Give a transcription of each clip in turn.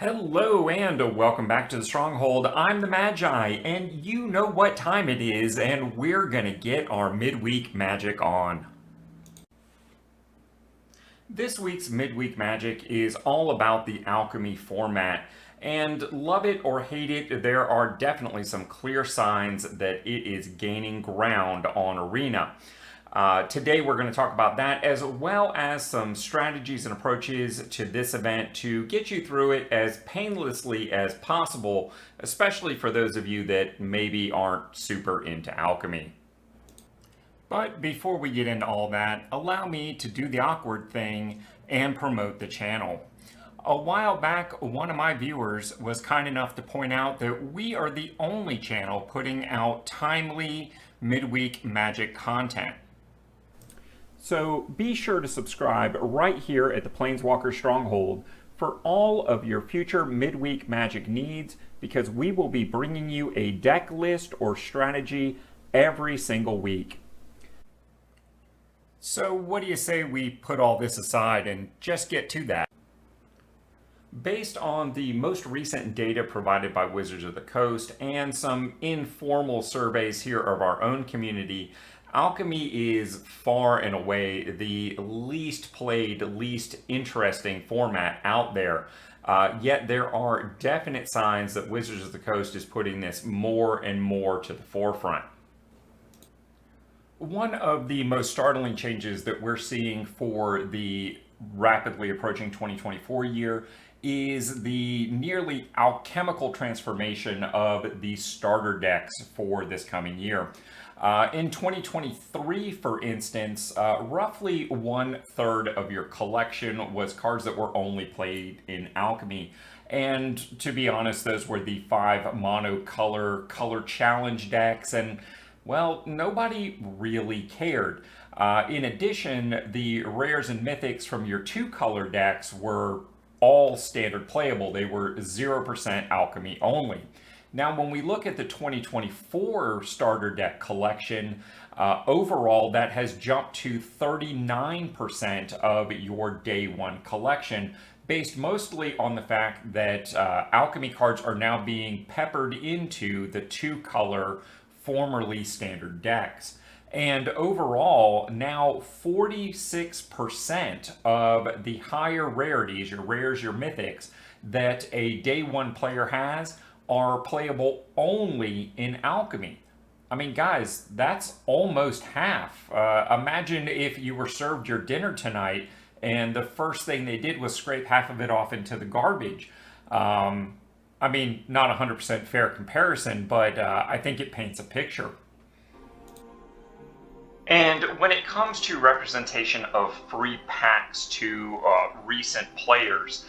Hello and welcome back to the Stronghold. I'm the Magi, and you know what time it is, and we're gonna get our midweek magic on. This week's midweek magic is all about the Alchemy format, and love it or hate it, there are definitely some clear signs that it is gaining ground on Arena. Today we're going to talk about that as well as some strategies and approaches to this event to get you through it as painlessly as possible, especially for those of you that maybe aren't super into Alchemy. But before we get into all that, allow me to do the awkward thing and promote the channel. A while back, one of my viewers was kind enough to point out that we are the only channel putting out timely midweek magic content. So be sure to subscribe right here at the Planeswalker Stronghold for all of your future midweek magic needs, because we will be bringing you a deck list or strategy every single week. So what do you say we put all this aside and just get to that? Based on the most recent data provided by Wizards of the Coast and some informal surveys here of our own community, Alchemy is far and away the least played, least interesting format out there. Yet there are definite signs that Wizards of the Coast is putting this more and more to the forefront. One of the most startling changes that we're seeing for the rapidly approaching 2024 year is the nearly alchemical transformation of the starter decks for this coming year. In 2023, for instance, roughly 1/3 of your collection was cards that were only played in Alchemy. And to be honest, those were the 5 monocolor color challenge decks, and well, nobody really cared. In addition, the rares and mythics from your 2-color decks were all standard playable. They were 0% Alchemy only. Now, when we look at the 2024 starter deck collection, overall that has jumped to 39% of your day one collection, based mostly on the fact that Alchemy cards are now being peppered into the 2-color formerly standard decks. And overall, now 46% of the higher rarities, your rares, your mythics, that a day one player has are playable only in Alchemy. I mean, guys, that's almost half. Imagine if you were served your dinner tonight and the first thing they did was scrape half of it off into the garbage. I mean, not 100% fair comparison, but I think it paints a picture. And when it comes to representation of free packs to recent players,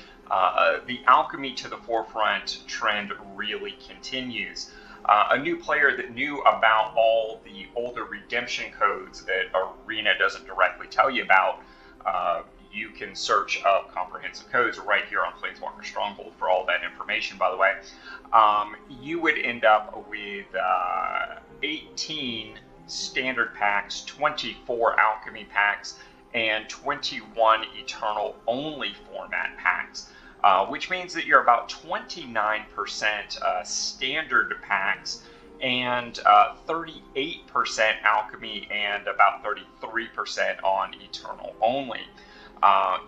the Alchemy to the forefront trend really continues. A new player that knew about all the older redemption codes that Arena doesn't directly tell you about, you can search up comprehensive codes right here on Planeswalker Stronghold for all that information, by the way. You would end up with 18 standard packs, 24 Alchemy packs, and 21 Eternal only format packs, which means that you're about 29% standard packs and 38% Alchemy and about 33% on Eternal only.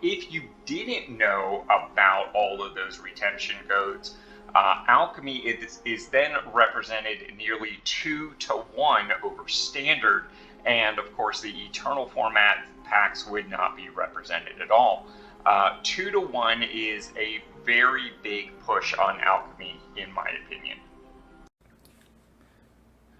If you didn't know about all of those retention codes, Alchemy is then represented nearly 2-to-1 over standard, and of course the Eternal format packs would not be represented at all. 2-to-1 is a very big push on Alchemy, in my opinion.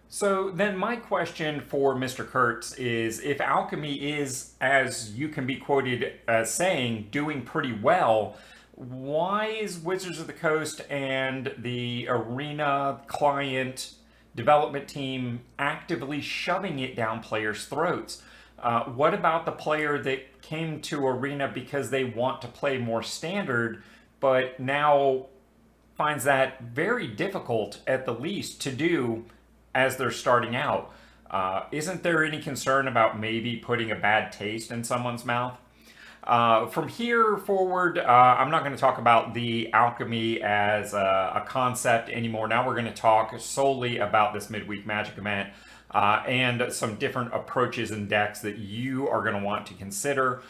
So then my question for Mr. Kurtz is, if Alchemy is, as you can be quoted as saying, doing pretty well, why is Wizards of the Coast and the Arena client development team actively shoving it down players' throats? What about the player that came to Arena because they want to play more standard, but now finds that very difficult at the least to do as they're starting out? Isn't there any concern about maybe putting a bad taste in someone's mouth? From here forward, I'm not going to talk about the Alchemy as a concept anymore. Now we're going to talk solely about this midweek Magic event and some different approaches and decks that you are going to want to consider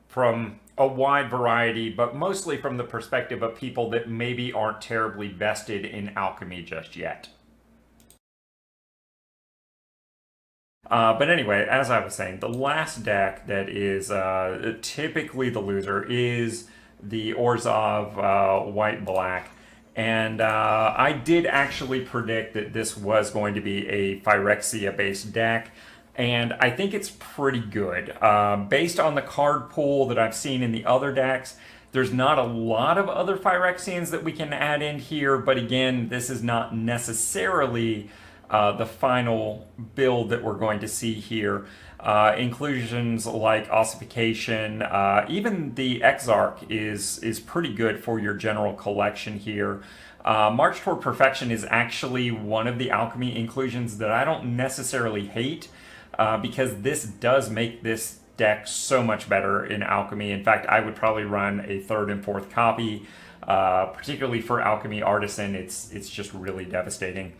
from a wide variety, but mostly from the perspective of people that maybe aren't terribly vested in Alchemy just yet. But anyway, as I was saying, the last deck that is typically the loser is the Orzhov White-Black. And I did actually predict that this was going to be a Phyrexia-based deck. And I think it's pretty good. Based on the card pool that I've seen in the other decks, there's not a lot of other Phyrexians that we can add in here. But again, this is not necessarily the final build that we're going to see here. Inclusions like Ossification, even the Exarch is pretty good for your general collection here. March Toward Perfection is actually one of the Alchemy inclusions that I don't necessarily hate, because this does make this deck so much better in Alchemy. In fact, I would probably run a third and fourth copy, particularly for Alchemy Artisan. It's just really devastating.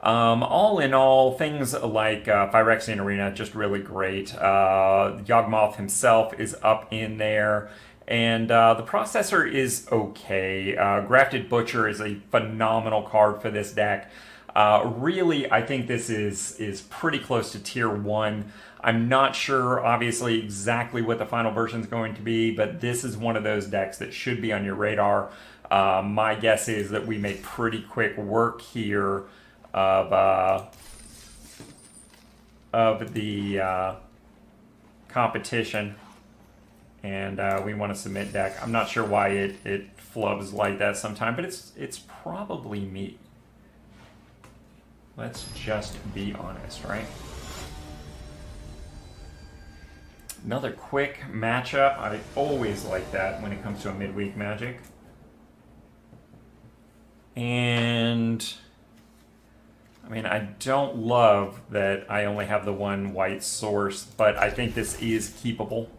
All in all, things like Phyrexian Arena, just really great. Yawgmoth himself is up in there. And the Processor is okay. Grafted Butcher is a phenomenal card for this deck. Really, I think this is pretty close to tier 1. I'm not sure, obviously, exactly what the final version is going to be, but this is one of those decks that should be on your radar. My guess is that we make pretty quick work here of the competition, and we want to submit deck. I'm not sure why it flubs like that sometime, but it's probably me. Let's just be honest, right? Another quick matchup. I always like that when it comes to a midweek Magic. And I mean, I don't love that I only have the one white source, but I think this is keepable.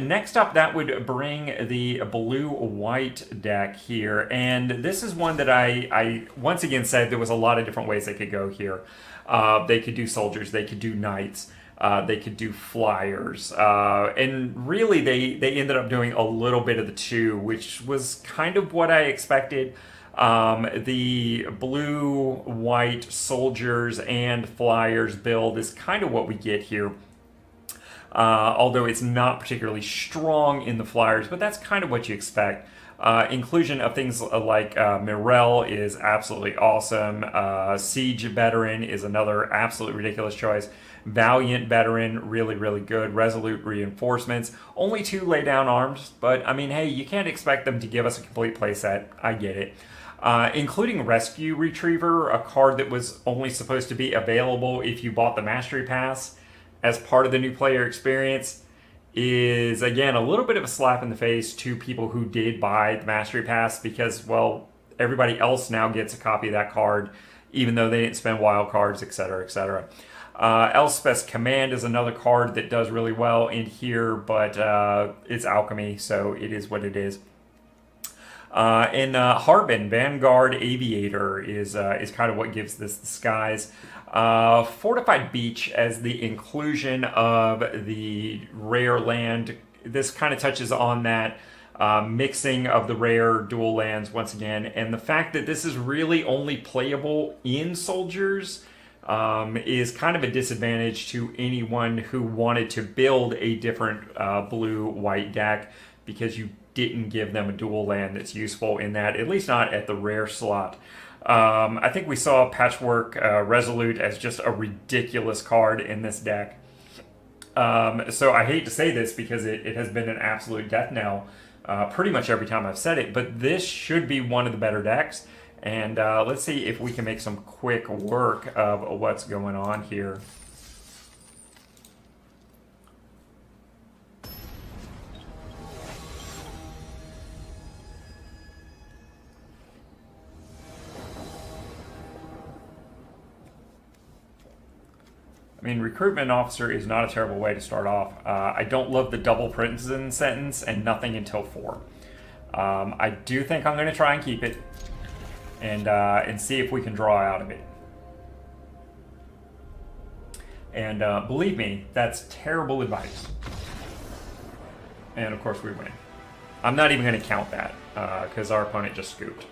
Next up, that would bring the blue-white deck here, and this is one that I once again said there was a lot of different ways they could go here. They could do soldiers, they could do knights. They could do flyers. And really, they ended up doing a little bit of the two, which was kind of what I expected. The blue, white soldiers and flyers build is kind of what we get here. Although it's not particularly strong in the flyers, but that's kind of what you expect. Inclusion of things like Mirel is absolutely awesome. Siege Veteran is another absolute ridiculous choice. Valiant Veteran, really, really good. Resolute Reinforcements. Only 2 lay down arms, but I mean, hey, you can't expect them to give us a complete playset. I get it. Including Rescue Retriever, a card that was only supposed to be available if you bought the Mastery Pass as part of the new player experience, is again a little bit of a slap in the face to people who did buy the Mastery Pass, because, well, everybody else now gets a copy of that card even though they didn't spend wild cards, etc., etc. Elspeth's Command is another card that does really well in here, but it's Alchemy, so it is what it is. And Harbin, Vanguard Aviator, is kind of what gives this the skies. Fortified Beach as the inclusion of the rare land. This kind of touches on that mixing of the rare dual lands once again, and the fact that this is really only playable in soldiers is kind of a disadvantage to anyone who wanted to build a different blue-white deck, because you didn't give them a dual land that's useful in that, at least not at the rare slot. I think we saw Patchwork Resolute as just a ridiculous card in this deck. So I hate to say this because it has been an absolute death knell pretty much every time I've said it, but this should be one of the better decks. And let's see if we can make some quick work of what's going on here. I mean, Recruitment Officer is not a terrible way to start off. I don't love the double prison sentence and nothing until 4. I do think I'm going to try and keep it and see if we can draw out of it. And believe me, that's terrible advice. And of course we win. I'm not even going to count that because our opponent just scooped.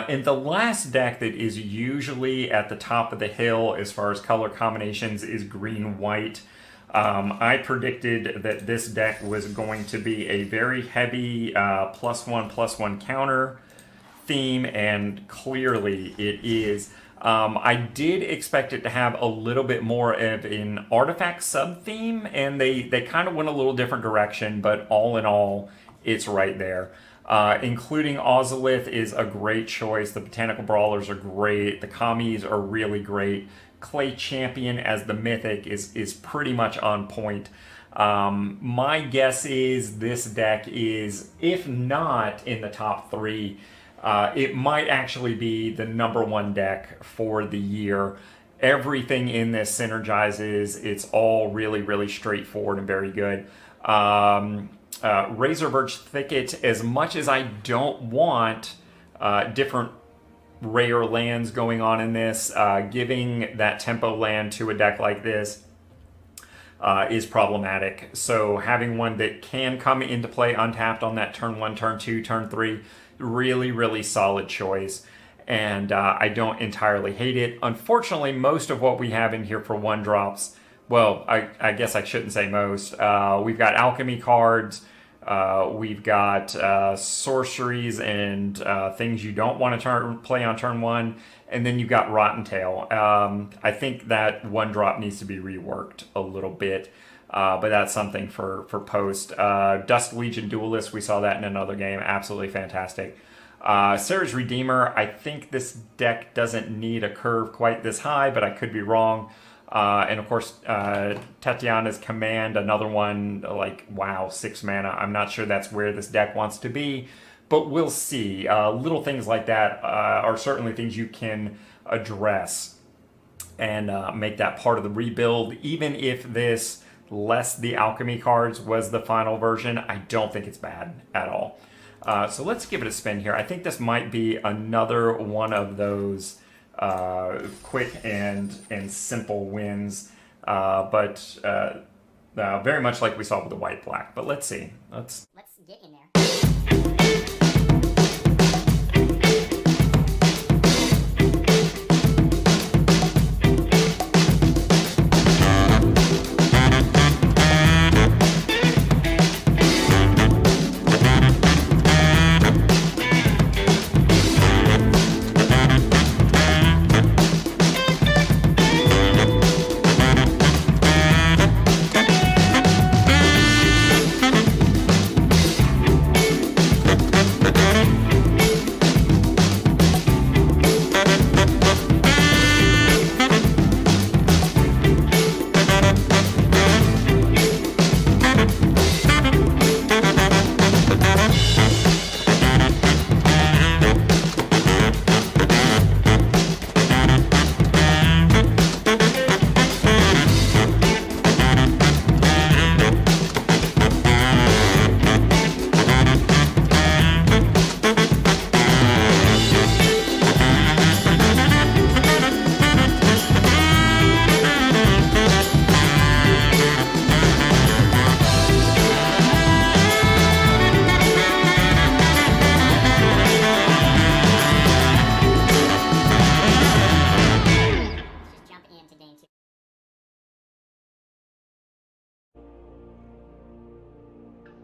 And the last deck that is usually at the top of the hill as far as color combinations is green-white. I predicted that this deck was going to be a very heavy +1/+1 counter theme, and clearly it is. I did expect it to have a little bit more of an artifact sub-theme, and they kind of went a little different direction, but all in all, it's right there. Including Ozolith is a great choice. The Botanical Brawlers are great. The Commies are really great. Clay Champion as the Mythic is pretty much on point. My guess is this deck is, if not in the top 3, it might actually be the #1 deck for the year. Everything in this synergizes. It's all really, really straightforward and very good. Razor Birch Thicket, as much as I don't want different rare lands going on in this, giving that tempo land to a deck like this is problematic. So having one that can come into play untapped on that turn 1, turn 2, turn 3, really, really solid choice. And I don't entirely hate it. Unfortunately, most of what we have in here for 1-drops, well, I guess I shouldn't say most. We've got Alchemy cards. We've got sorceries and things you don't want to play on turn 1. And then you've got Rotten Tail. I think that 1-drop needs to be reworked a little bit. But that's something for post. Dust Legion Duelist, we saw that in another game. Absolutely fantastic. Sarah's Redeemer, I think this deck doesn't need a curve quite this high, but I could be wrong. And of course, Tatiana's Command, another one, like, wow, 6 mana. I'm not sure that's where this deck wants to be, but we'll see. Little things like that are certainly things you can address and make that part of the rebuild. Even if this, less the Alchemy cards, was the final version, I don't think it's bad at all. So let's give it a spin here. I think this might be another one of those quick and simple wins, but very much like we saw with the white-black. But let's see. Let's get in there.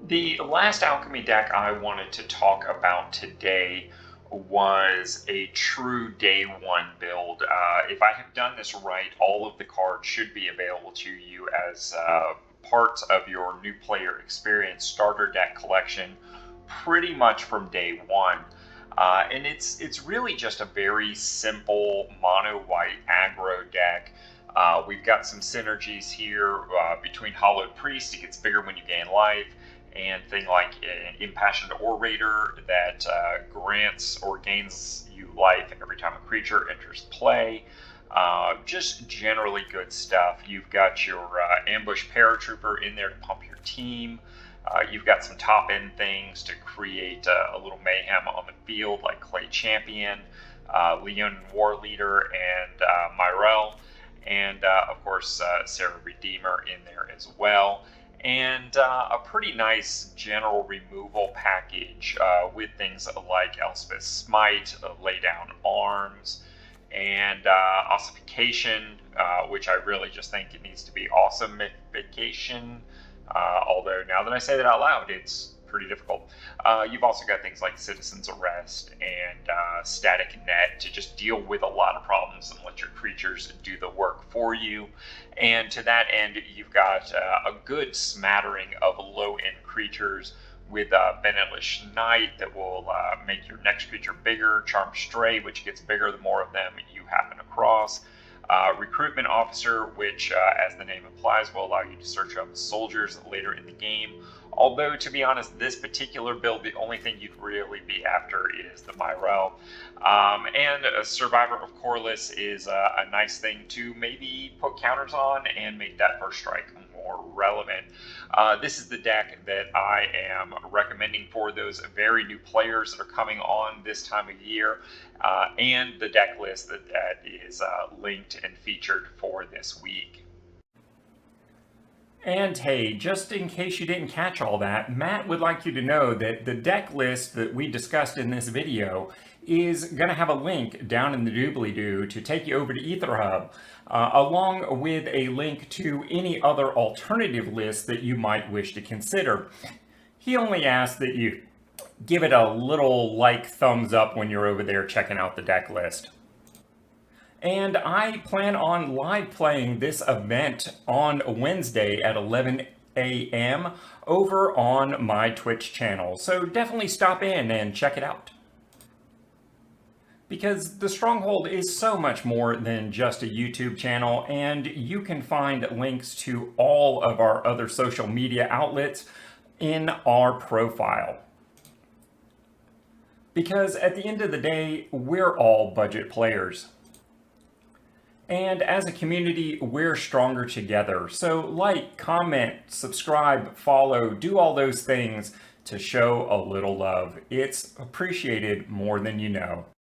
The last Alchemy deck I wanted to talk about today was a true Day1 build. If I have done this right, all of the cards should be available to you as parts of your new player experience starter deck collection pretty much from day one. And it's really just a very simple mono white aggro deck. We've got some synergies here between Hollowed Priest. It gets bigger when you gain life, and thing like an Impassioned Orator that grants or gains you life every time a creature enters play. Just generally good stuff. You've got your Ambush Paratrooper in there to pump your team. You've got some top-end things to create a little mayhem on the field, like Clay Champion, Leonin War Leader, and Myrel, and of course Sarah Redeemer in there as well. and a pretty nice general removal package with things like Elspeth's Smite, Lay Down Arms, and Ossification, which I really just think it needs to be Awesomeification. Although now that I say that out loud, it's pretty difficult. You've also got things like Citizen's Arrest and Static Net to just deal with a lot of problems and let your creatures do the work for you. And to that end, you've got a good smattering of low-end creatures with Benetless Knight that will make your next creature bigger, Charmed Stray, which gets bigger the more of them you happen across. Recruitment Officer, which, as the name implies, will allow you to search up soldiers later in the game. Although, to be honest, this particular build, the only thing you'd really be after is the Myrel. And a Survivor of Corliss is a nice thing to maybe put counters on and make that first strike more relevant. This is the deck that I am recommending for those very new players that are coming on this time of year, and the deck list that is linked and featured for this week. And hey, just in case you didn't catch all that, Matt would like you to know that the deck list that we discussed in this video is going to have a link down in the doobly-doo to take you over to EtherHub, along with a link to any other alternative lists that you might wish to consider. He only asks that you give it a little thumbs up when you're over there checking out the deck list. And I plan on live playing this event on Wednesday at 11 a.m. over on my Twitch channel. So definitely stop in and check it out. Because the Stronghold is so much more than just a YouTube channel, and you can find links to all of our other social media outlets in our profile. Because at the end of the day, we're all budget players. And as a community, we're stronger together. So like, comment, subscribe, follow, do all those things to show a little love. It's appreciated more than you know.